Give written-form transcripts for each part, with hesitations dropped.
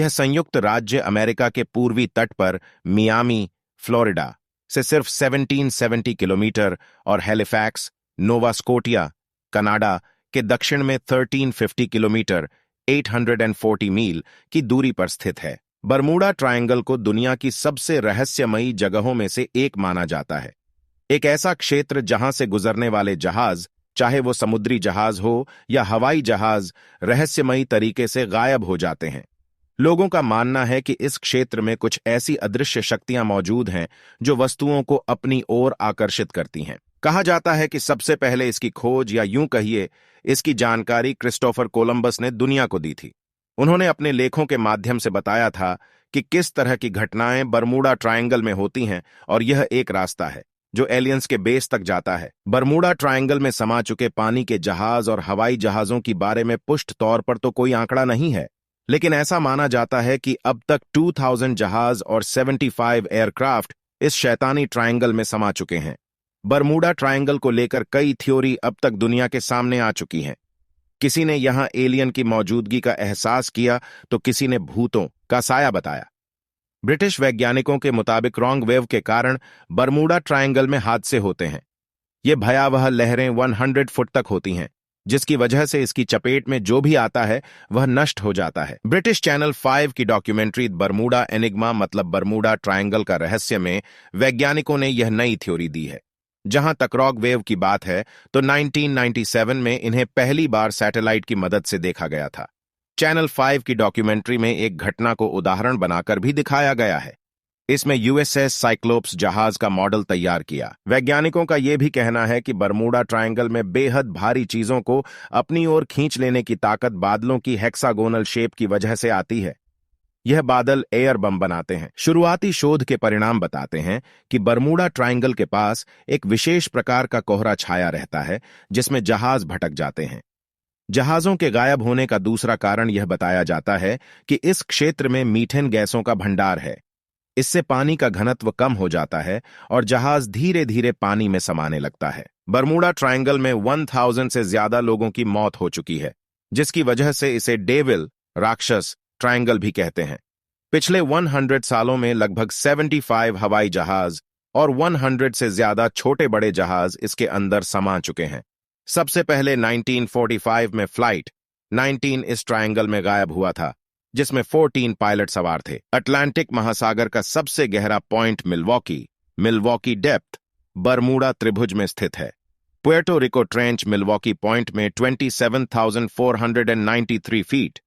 यह संयुक्त राज्य अमेरिका के पूर्वी तट पर मियामी, फ्लोरिडा से सिर्फ 1770 किलोमीटर और हैलिफैक्स, नोवा स्कोटिया, कनाडा के दक्षिण में 1350 किलोमीटर 840 मील की दूरी पर स्थित है। बरमूडा ट्रायंगल को दुनिया की सबसे रहस्यमयी जगहों में से एक माना जाता है। एक ऐसा क्षेत्र जहां से गुजरने वाले जहाज, चाहे वो समुद्री जहाज हो या हवाई जहाज, रहस्यमयी तरीके से गायब हो जाते हैं। लोगों का मानना है कि इस क्षेत्र में कुछ ऐसी अदृश्य शक्तियां मौजूद हैं जो वस्तुओं को अपनी ओर आकर्षित करती हैं। कहा जाता है कि सबसे पहले इसकी खोज, या यूं कहिए इसकी जानकारी, क्रिस्टोफर कोलंबस ने दुनिया को दी थी। उन्होंने अपने लेखों के माध्यम से बताया था कि किस तरह की घटनाएं बरमूडा ट्रायंगल में होती हैं, और यह एक रास्ता है जो एलियंस के बेस तक जाता है। बरमूडा ट्रायंगल में समा चुके पानी के जहाज और हवाई जहाजों की बारे में पुष्ट तौर पर तो कोई आंकड़ा नहीं है, लेकिन ऐसा माना जाता है कि अब तक 2000 जहाज और 75 एयरक्राफ्ट इस शैतानी ट्रायंगल में समा चुके हैं। बरमूडा ट्रायंगल को लेकर कई थ्योरी अब तक दुनिया के सामने आ चुकी हैं। किसी ने यहां एलियन की मौजूदगी का एहसास किया, तो किसी ने भूतों का साया बताया। ब्रिटिश वैज्ञानिकों के मुताबिक रॉन्ग वेव के कारण बरमूडा ट्रायंगल में हादसे होते हैं। ये भयावह लहरें 100 फुट तक होती हैं, जिसकी वजह से इसकी चपेट में जो भी आता है वह नष्ट हो जाता है। ब्रिटिश चैनल 5 की डॉक्यूमेंट्री बरमूडा एनिग्मा, मतलब बरमूडा ट्रायंगल का रहस्य में वैज्ञानिकों ने यह नई थ्योरी दी है। जहां तक रॉक वेव की बात है, तो 1997 में इन्हें पहली बार सैटेलाइट की मदद से देखा गया था। चैनल 5 की डॉक्यूमेंट्री में एक घटना को उदाहरण बनाकर भी दिखाया गया है। इसमें यूएसएस साइक्लोप्स जहाज का मॉडल तैयार किया। वैज्ञानिकों का यह भी कहना है कि बरमूडा ट्रायंगल में बेहद भारी चीजों को अपनी ओर खींच लेने की ताकत बादलों की हेक्सागोनल शेप की वजह से आती है। यह बादल एयर बम बनाते हैं। शुरुआती शोध के परिणाम बताते हैं कि बरमूडा ट्रायंगल के पास एक विशेष प्रकार का कोहरा छाया रहता है, जिसमें जहाज भटक जाते हैं। जहाजों के गायब होने का दूसरा कारण यह बताया जाता है कि इस क्षेत्र में मीथेन गैसों का भंडार है। इससे पानी का घनत्व कम हो जाता है और जहाज धीरे धीरे पानी में समाने लगता है। बरमूडा ट्रायंगल में 1000 से ज्यादा लोगों की मौत हो चुकी है, जिसकी वजह से इसे डेविल, राक्षस ट्रायंगल भी कहते हैं। पिछले 100 सालों में लगभग 75 हवाई जहाज और 100 से ज्यादा छोटे बड़े जहाज इसके अंदर समा चुके हैं। सबसे पहले 1945 में फ्लाइट 19 इस ट्रायंगल में गायब हुआ था, जिसमें 14 पायलट सवार थे। अटलांटिक महासागर का सबसे गहरा पॉइंट मिल्वॉकी डेप्थ, बरमूडा त्रिभुज में स्थित है। पुएर्टो रिको ट्रेंच मिल्वॉकी पॉइंट में 27,493 फीट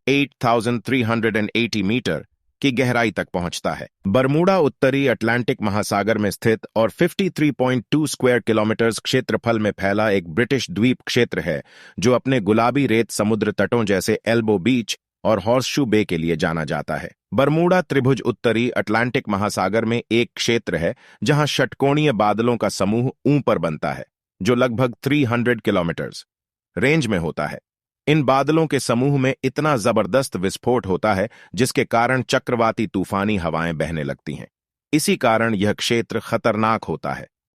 8,380 मीटर की गहराई तक पहुंचता है। बरमूडा उत्तरी अटलांटिक महासागर में स्थित और 53.2 स्क्वायर किलोमीटर क्षेत्रफल में फैला एक ब्रिटिश द्वीप क्षेत्र है, जो अपने गुलाबी रेत समुद्र तटों जैसे एल्बो बीच और हॉर्सशू बे के लिए जाना जाता है। बरमूडा त्रिभुज उत्तरी अटलांटिक महासागर में एक क्षेत्र है जहां षटकोणीय बादलों का समूह ऊपर बनता है, जो लगभग 300 किलोमीटर रेंज में होता है। इन बादलों के समूह में इतना जबरदस्त विस्फोट होता है जिसके कारण चक्रवाती तूफानी हवाएं बहने लगती हैं। इसी कारण यह क्षेत्र खतरनाक होता है।